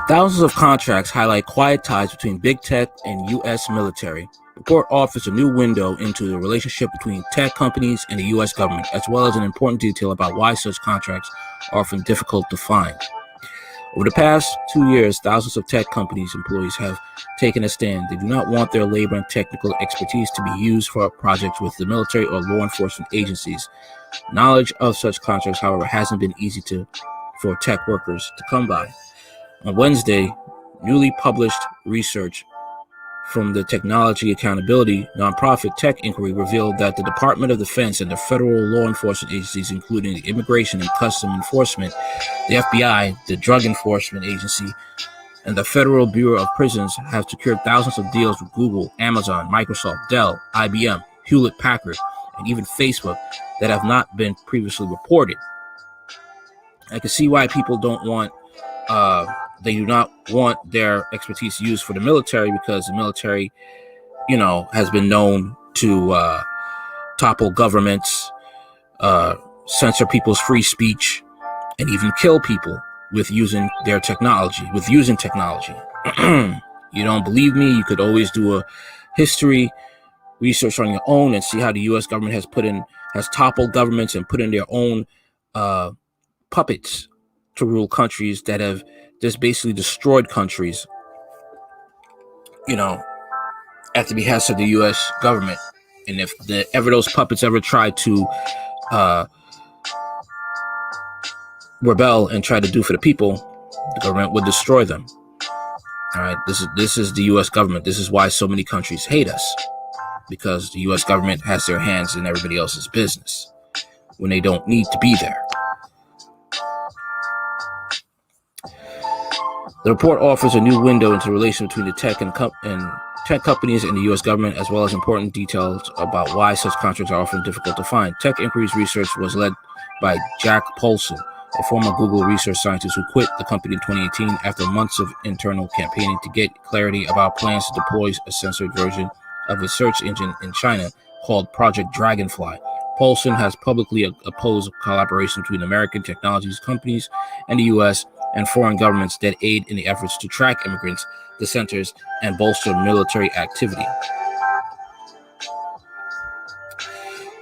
Thousands of contracts highlight quiet ties between big tech and U.S. military. The report offers a new window into the relationship between tech companies and the U.S. government, as well as an important detail about why such contracts are often difficult to find. Over the past 2 years, thousands of tech companies' employees have taken a stand. They do not want their labor and technical expertise to be used for projects with the military or law enforcement agencies. Knowledge of such contracts, however, hasn't been easy for tech workers to come by. On Wednesday, newly published research from the technology accountability nonprofit Tech Inquiry revealed that the Department of Defense and the federal law enforcement agencies, including the Immigration and Customs Enforcement, the FBI, the Drug Enforcement Agency, and the Federal Bureau of Prisons, have secured thousands of deals with Google, Amazon, Microsoft, Dell, IBM, Hewlett-Packard, and even Facebook that have not been previously reported. I can see why people they do not want their expertise used for the military, because the military, has been known to topple governments, censor people's free speech, and even kill people with using technology. You don't believe me? You could always do a history research on your own and see how the U.S. government has toppled governments and put in their own puppets to rule countries that have just basically destroyed countries, at the behest of the U.S. government. And if those puppets ever try to rebel and try to do for the people, the government would destroy them. All right, this is the U.S. government. This is why so many countries hate us, because the U.S. government has their hands in everybody else's business when they don't need to be there. The report offers a new window into the relation between the tech companies and the U.S. government, as well as important details about why such contracts are often difficult to find. Tech Inquiry's research was led by Jack Poulson, a former Google research scientist who quit the company in 2018 after months of internal campaigning to get clarity about plans to deploy a censored version of a search engine in China called Project Dragonfly. Poulson has publicly opposed collaboration between American technologies companies and the U.S. and foreign governments that aid in the efforts to track immigrants, dissenters, and bolster military activity.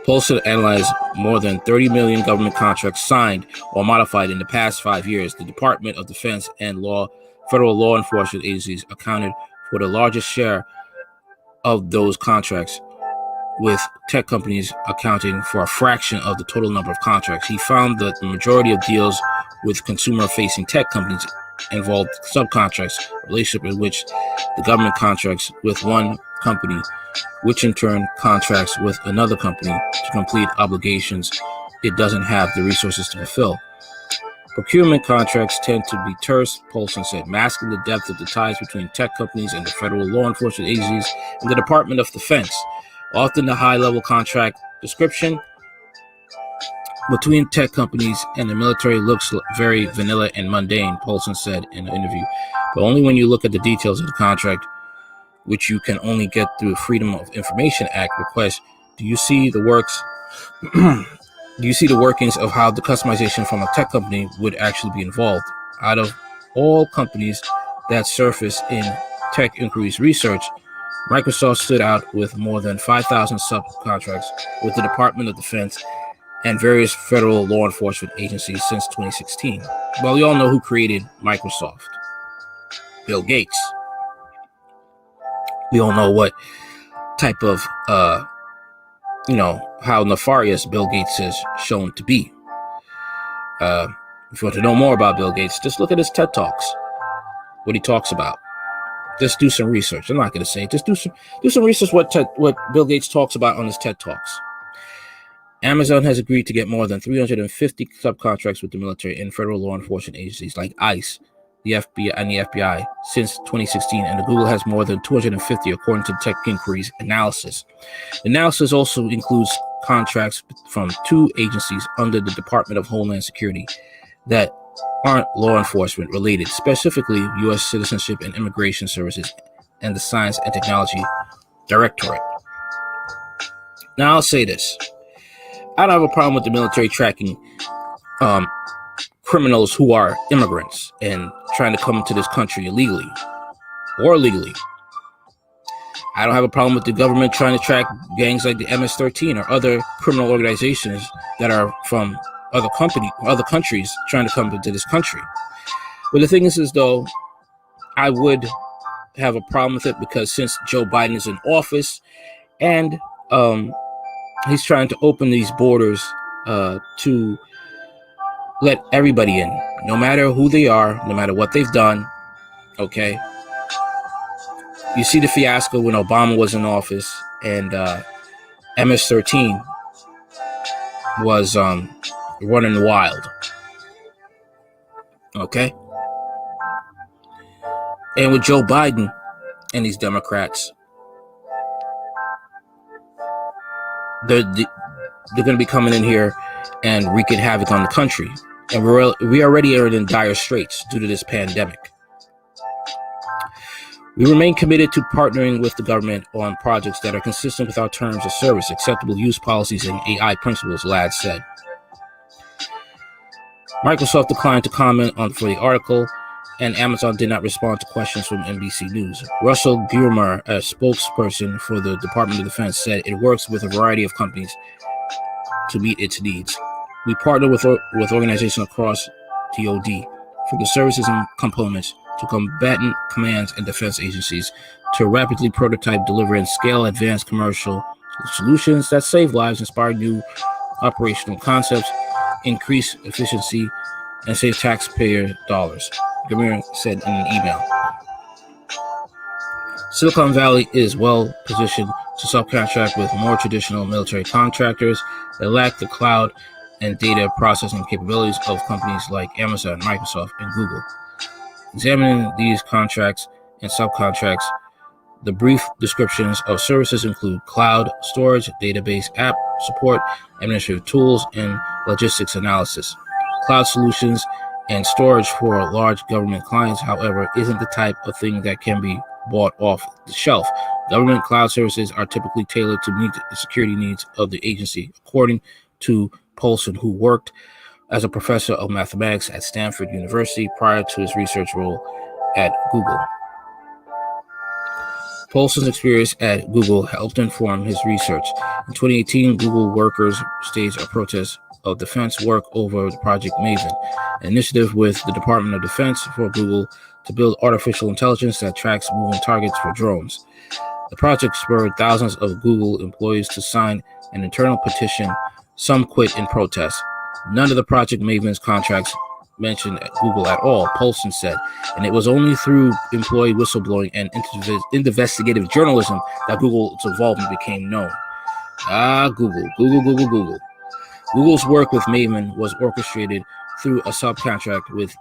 Poulson analyzed more than 30 million government contracts signed or modified in the past 5 years. The Department of Defense and federal law enforcement agencies accounted for the largest share of those contracts, with tech companies accounting for a fraction of the total number of contracts. He found that the majority of deals with consumer-facing tech companies involved subcontracts, a relationship in which the government contracts with one company, which in turn contracts with another company to complete obligations it doesn't have the resources to fulfill. Procurement contracts tend to be terse, Poulson said, masking the depth of the ties between tech companies and the federal law enforcement agencies and the Department of Defense. Often the high-level contract description between tech companies and the military looks very vanilla and mundane, Poulson said in an interview. But only when you look at the details of the contract, which you can only get through the Freedom of Information Act request, do you see the workings of how the customization from a tech company would actually be involved. Out of all companies that surface in Tech Inquiry's research, Microsoft stood out with more than 5,000 subcontracts with the Department of Defense and various federal law enforcement agencies since 2016. Well, we all know who created Microsoft. Bill Gates. We all know what type of, how nefarious Bill Gates is shown to be. If you want to know more about Bill Gates, just look at his TED Talks, what he talks about. Just do some research. I'm not going to say it. Just do some research what Bill Gates talks about on his TED Talks. Amazon has agreed to get more than 350 subcontracts with the military and federal law enforcement agencies like ICE, the FBI since 2016, and Google has more than 250 according to Tech Inquiry's analysis. The analysis also includes contracts from 2 agencies under the Department of Homeland Security that aren't law enforcement related, specifically U.S. Citizenship and Immigration Services and the Science and Technology Directorate. Now I'll say this. I don't have a problem with the military tracking criminals who are immigrants and trying to come into this country illegally or legally. I don't have a problem with the government trying to track gangs like the MS-13 or other criminal organizations that are from other countries trying to come into this country. But the thing is though, I would have a problem with it because since Joe Biden is in office and he's trying to open these borders to let everybody in, no matter who they are, no matter what they've done. Okay. You see the fiasco when Obama was in office and MS-13 was running wild. Okay. And with Joe Biden and these Democrats, they're going to be coming in here and wreaking havoc on the country. And we already are in dire straits due to this pandemic. We remain committed to partnering with the government on projects that are consistent with our terms of service, acceptable use policies, and AI principles, Ladd said. Microsoft declined to comment for the article, and Amazon did not respond to questions from NBC News. Russell Gilmer, a spokesperson for the Department of Defense, said it works with a variety of companies to meet its needs. We partner with organizations across DoD, from the services and components to combatant commands and defense agencies, to rapidly prototype, deliver, and scale advanced commercial solutions that save lives, inspire new operational concepts, increase efficiency, and save taxpayer dollars, Gilmer said in an email. Silicon Valley is well positioned to subcontract with more traditional military contractors that lack the cloud and data processing capabilities of companies like Amazon, Microsoft, and Google. Examining these contracts and subcontracts, the brief descriptions of services include cloud storage, database app support, administrative tools, and logistics analysis. Cloud solutions and storage for large government clients, however, isn't the type of thing that can be bought off the shelf. Government cloud services are typically tailored to meet the security needs of the agency, according to Paulson, who worked as a professor of mathematics at Stanford University prior to his research role at Google. Paulson's experience at Google helped inform his research. In 2018, Google workers staged a protest of defense work over the Project Maven, an initiative with the Department of Defense for Google to build artificial intelligence that tracks moving targets for drones. The project spurred thousands of Google employees to sign an internal petition. Some quit in protest. None of the Project Maven's contracts mentioned at Google at all, Paulson said, and it was only through employee whistleblowing and investigative journalism that Google's involvement became known. Google. Google's work with Maven was orchestrated through a subcontract with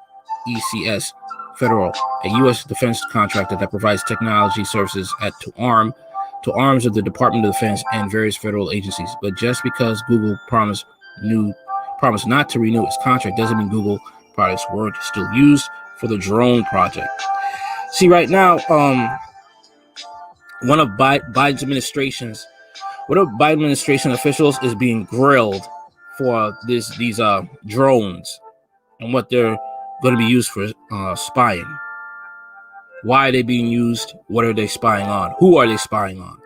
ECS Federal, a U.S. defense contractor that provides technology services to arms of the Department of Defense and various federal agencies. But just because Google promised not to renew its contract doesn't mean Google products weren't still used for the drone project. See, right now, one of Biden's administration officials is being grilled for these drones and what they're going to be used for spying. Why are they being used? What are they spying on? Who are they spying on?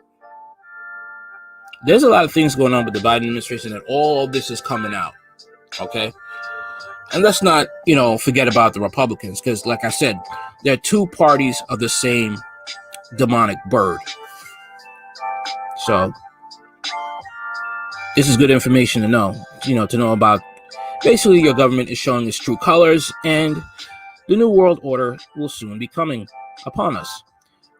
There's a lot of things going on with the Biden administration, and all of this is coming out. Okay? And let's not, forget about the Republicans, because like I said, they're two parties of the same demonic bird. So this is good information to know, to know about. Basically, your government is showing its true colors, and the new world order will soon be coming upon us.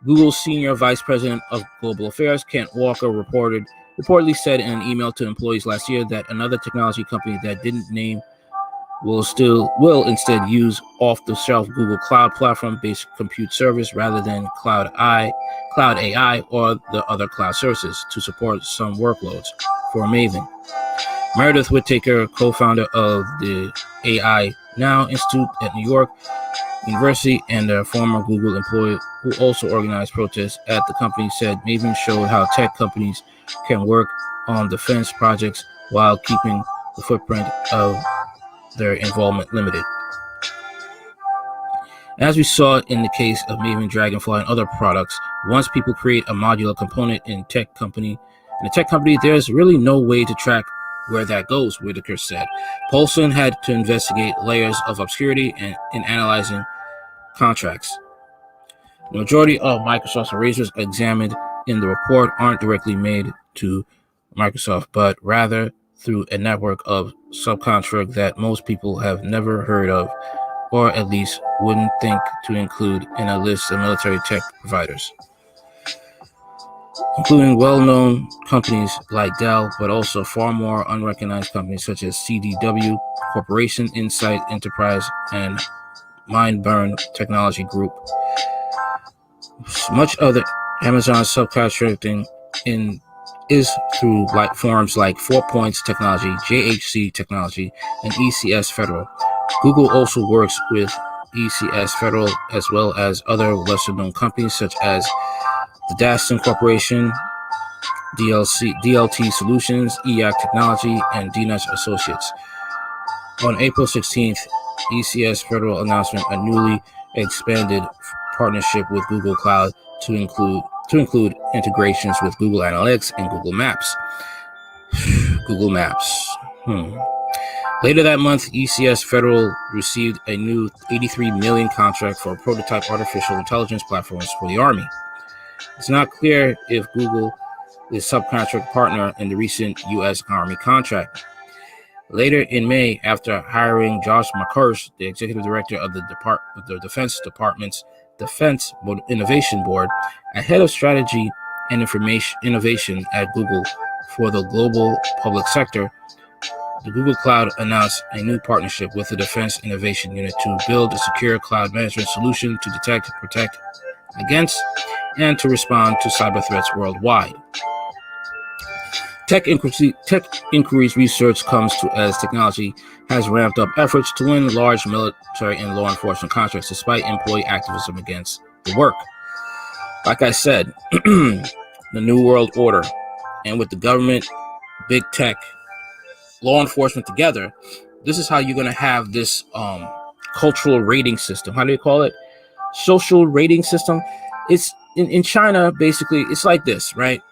Google's senior vice president of global affairs, Kent Walker, reportedly said in an email to employees last year that another technology company that didn't name will instead use off-the-shelf Google Cloud Platform-based compute service rather than Cloud AI or the other cloud services to support some workloads for Maven. Meredith Whittaker, co-founder of the AI Now Institute at New York University and a former Google employee who also organized protests at the company, said Maven showed how tech companies can work on defense projects while keeping the footprint of their involvement limited. As we saw in the case of Maven Dragonfly and other products, once people create a modular component in a tech company, there's really no way to track where that goes, Whitaker said. Paulson had to investigate layers of obscurity in analyzing contracts. The majority of Microsoft's erasers examined in the report aren't directly made to Microsoft, but rather through a network of subcontractors that most people have never heard of, or at least wouldn't think to include in a list of military tech providers, including well-known companies like Dell, but also far more unrecognized companies such as CDW Corporation, Insight Enterprise, and Mindburn Technology Group. Much of the Amazon subcontracting is through forums like 4 Points Technology, JHC Technology, and ECS Federal. Google also works with ECS Federal as well as other lesser-known companies such as the Daston Corporation, DLT Solutions, EAC Technology, and DNUS Associates. On April 16th, ECS Federal announced a newly expanded partnership with Google Cloud to include integrations with Google Analytics and Google Maps. Google Maps. Later that month, ECS Federal received a new $83 million contract for a prototype artificial intelligence platforms for the Army. It's not clear if Google is a subcontract partner in the recent U.S. Army contract. Later in May, after hiring Josh McCursh, the executive director of the Defense Department's Defense Innovation Board, a head of strategy and information innovation at Google for the global public sector, the Google Cloud announced a new partnership with the Defense Innovation Unit to build a secure cloud management solution to detect, protect against, and to respond to cyber threats worldwide. Tech Inquiry's research comes to as technology has ramped up efforts to win large military and law enforcement contracts despite employee activism against the work. Like I said, the New World Order, and with the government, big tech, law enforcement together, this is how you're going to have this cultural rating system. How do you call it? Social rating system. It's in China, basically, it's like this, right?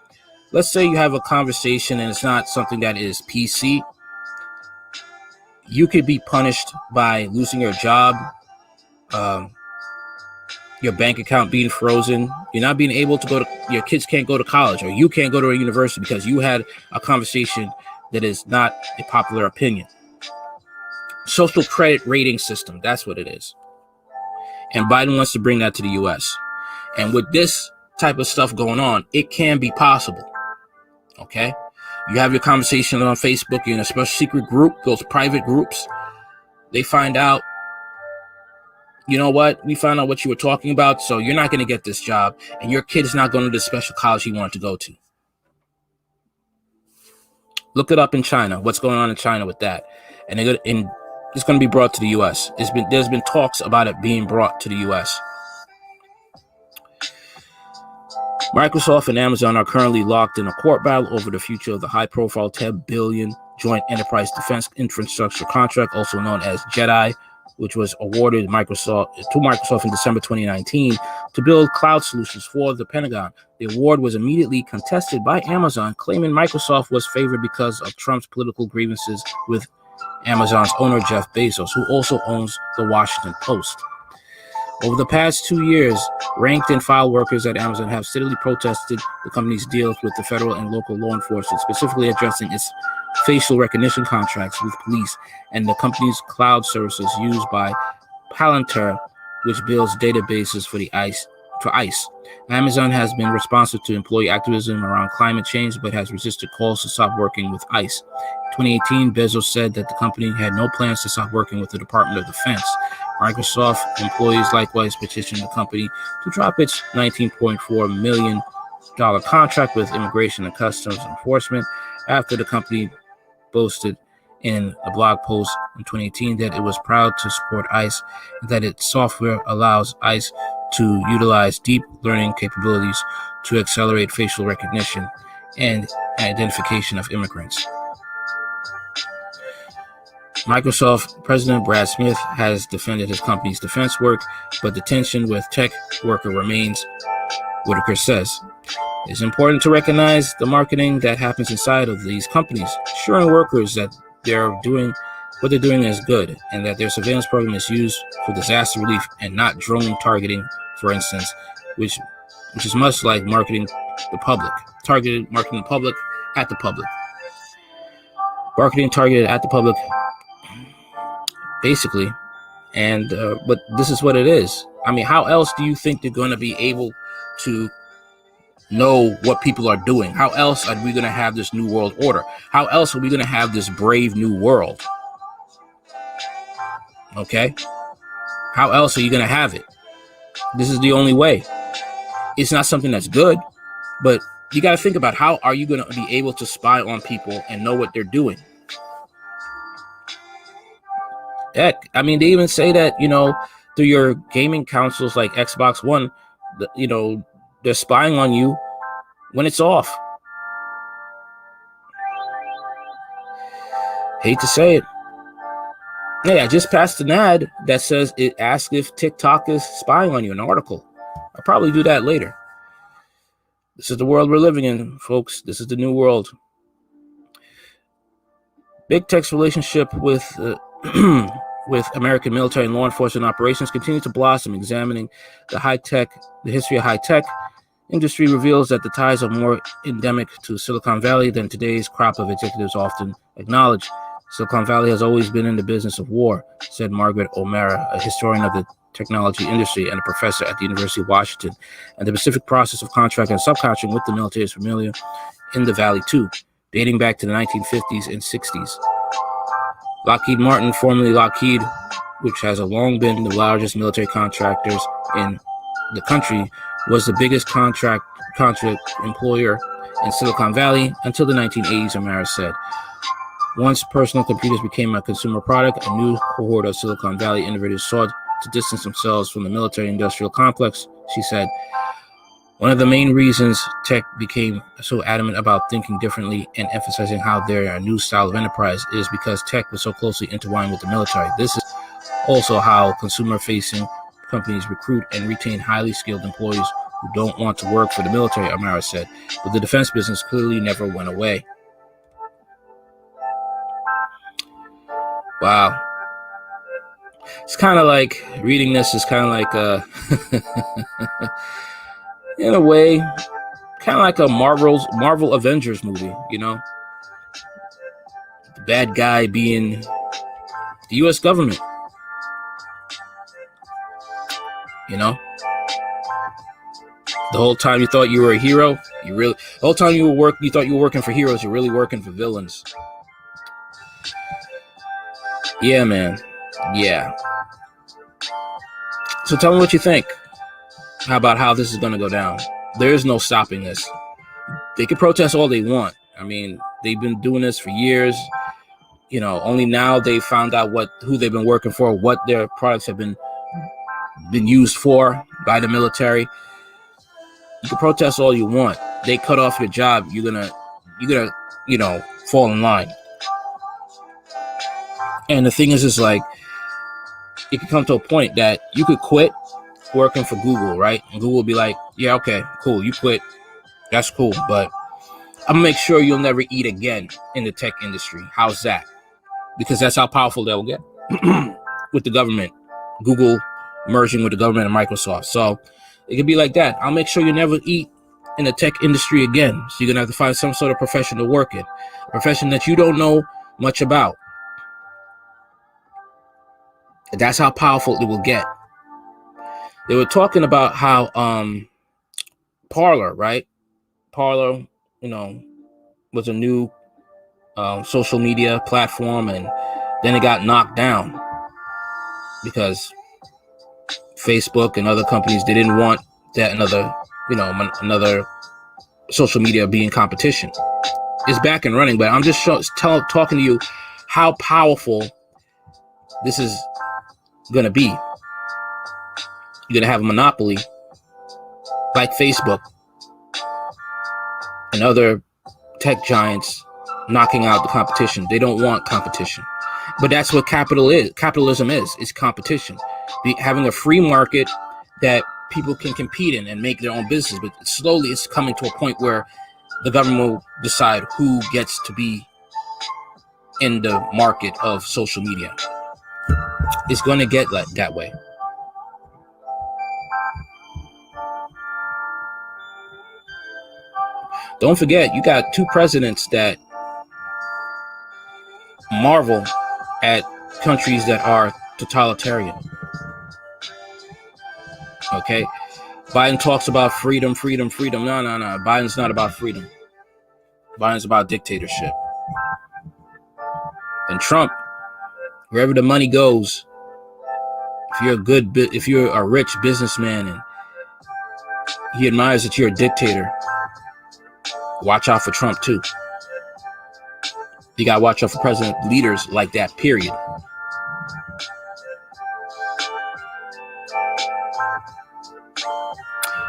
Let's say you have a conversation and it's not something that is PC. You could be punished by losing your job, your bank account being frozen, you're not being able to go to, your kids can't go to college, or you can't go to a university because you had a conversation that is not a popular opinion. Social credit rating system, that's what it is. And Biden wants to bring that to the U.S. And with this type of stuff going on, it can be possible. Okay? You have your conversation on Facebook, you're in a special secret group, those private groups. They find out, you know what? We found out what you were talking about, so you're not going to get this job, and your kid is not going to the special college he wanted to go to. Look it up in China. What's going on in China with that? And it's going to be brought to the U.S. There's been talks about it being brought to the U.S. Microsoft and Amazon are currently locked in a court battle over the future of the high-profile $10 billion Joint Enterprise Defense Infrastructure contract, also known as JEDI, which was awarded to Microsoft in December 2019 to build cloud solutions for the Pentagon. The award was immediately contested by Amazon, claiming Microsoft was favored because of Trump's political grievances with Amazon's owner, Jeff Bezos, who also owns the Washington Post. Over the past 2 years, ranked and file workers at Amazon have steadily protested the company's deals with the federal and local law enforcement, specifically addressing its facial recognition contracts with police and the company's cloud services used by Palantir, which builds databases for ICE. Amazon has been responsive to employee activism around climate change, but has resisted calls to stop working with ICE. In 2018, Bezos said that the company had no plans to stop working with the Department of Defense. Microsoft employees likewise petitioned the company to drop its $19.4 million contract with Immigration and Customs Enforcement after the company boasted in a blog post in 2018 that it was proud to support ICE and that its software allows ICE to utilize deep learning capabilities to accelerate facial recognition and identification of immigrants. Microsoft President Brad Smith has defended his company's defense work, but the tension with tech worker remains, Whitaker says. It's important to recognize the marketing that happens inside of these companies, assuring workers that they're doing what they're doing is good, and that their surveillance program is used for disaster relief and not drone targeting, for instance, which is much like marketing the public, targeted marketing the public at the public. Marketing targeted at the public, basically, and but this is what it is. I mean, how else do you think they're going to be able to know what people are doing? How else are we going to have this new world order? How else are we going to have this brave new world? Okay? How else are you going to have it? This is the only way. It's not something that's good, but you got to think about how are you going to be able to spy on people and know what they're doing? Heck, I mean, they even say that, through your gaming consoles like Xbox One, they're spying on you when it's off. Hate to say it. Hey, I just passed an ad that says it asks if TikTok is spying on you, an article. I'll probably do that later. This is the world we're living in, folks. This is the new world. Big Tech's relationship with with American military and law enforcement operations continue to blossom. Examining the history of high-tech industry reveals that the ties are more endemic to Silicon Valley than today's crop of executives often acknowledge. Silicon Valley has always been in the business of war, said Margaret O'Mara, a historian of the technology industry and a professor at the University of Washington. And the specific process of contract and subcontracting with the military is familiar in the Valley too, dating back to the 1950s and 60s. Lockheed Martin, formerly Lockheed, which has long been the largest military contractors in the country, was the biggest contract employer in Silicon Valley until the 1980s, O'Mara said. Once personal computers became a consumer product, a new cohort of Silicon Valley innovators sought to distance themselves from the military-industrial complex, she said. One of the main reasons tech became so adamant about thinking differently and emphasizing how they're a new style of enterprise is because tech was so closely intertwined with the military. This is also how consumer-facing companies recruit and retain highly skilled employees who don't want to work for the military, O'Mara said. But the defense business clearly never went away. Wow. It's kind of like, reading this is kind of like in a way, kind of like a Marvel Avengers movie, The bad guy being the U.S. government, The whole time you thought you were a hero, the whole time you thought you were working for heroes, you're really working for villains. Yeah, man. Yeah. So tell me what you think. How about how this is going to go down? There is no stopping this. They can protest all they want. I mean, they've been doing this for years. Only now they found out who they've been working for, what their products have been used for by the military. You can protest all you want. They cut off your job. You're gonna fall in line. And the thing is like, it could come to a point that you could quit working for Google, right? And Google will be like, yeah, okay, cool, you quit. That's cool, but I'm gonna make sure you'll never eat again in the tech industry. How's that? Because that's how powerful they'll get with the government. Google merging with the government and Microsoft. So it could be like that. I'll make sure you never eat in the tech industry again. So you're gonna have to find some sort of profession to work in, a profession that you don't know much about. That's how powerful it will get. They were talking about how Parler, right? Parler, was a new social media platform, and then it got knocked down because Facebook and other companies, they didn't want that another social media being competition. It's back and running, but I'm just talking to you how powerful this is going to be. You're going to have a monopoly like Facebook and other tech giants knocking out the competition. They don't want competition. But that's what capitalism is. It's competition. Having a free market that people can compete in and make their own business. But slowly it's coming to a point where the government will decide who gets to be in the market of social media. It's going to get like that way. Don't forget, you got two presidents that marvel at countries that are totalitarian. Okay? Biden talks about freedom. No. Biden's not about freedom. Biden's about dictatorship. And Trump, wherever the money goes, if you're a rich businessman and he admires that you're a dictator, watch out for Trump too. You got to watch out for president leaders like that, period.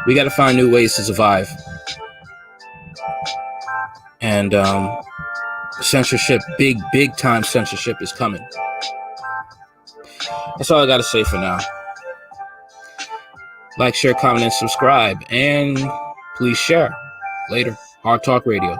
We got to find new ways to survive. And censorship, big time censorship is coming. That's all I got to say for now. Like, share, comment, and subscribe. And please share. Later. Hard Talk Radio.